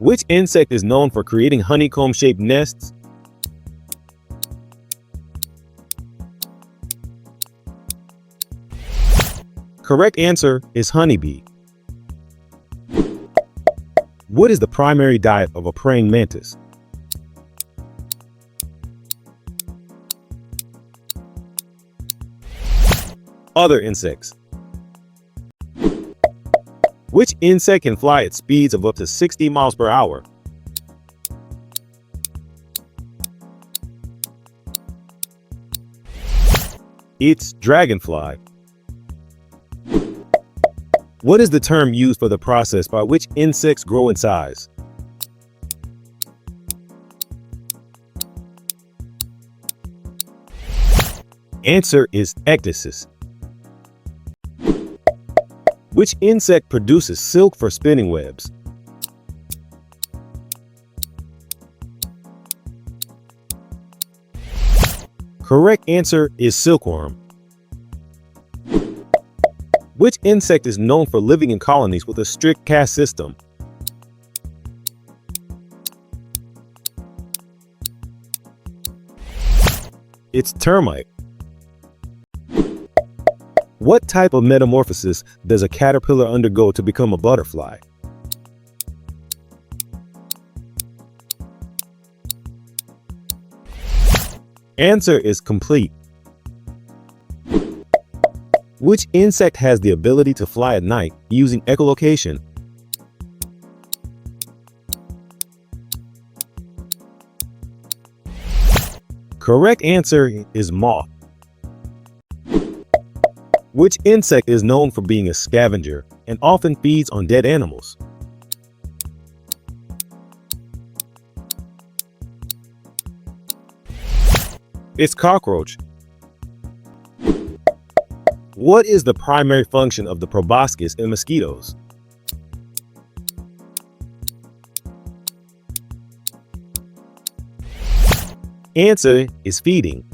Which insect is known for creating honeycomb-shaped nests? Correct answer is honeybee. What is the primary diet of a praying mantis? Other insects. Which insect can fly at speeds of up to 60 miles per hour? It's dragonfly. What is the term used for the process by which insects grow in size? Answer is ecdysis. Which insect produces silk for spinning webs? Correct answer is silkworm. Which insect is known for living in colonies with a strict caste system? It's termite. What type of metamorphosis does a caterpillar undergo to become a butterfly? Answer is complete. Which insect has the ability to fly at night using echolocation? Correct answer is moth. Which insect is known for being a scavenger and often feeds on dead animals? It's cockroach. What is the primary function of the proboscis in mosquitoes? Answer is feeding.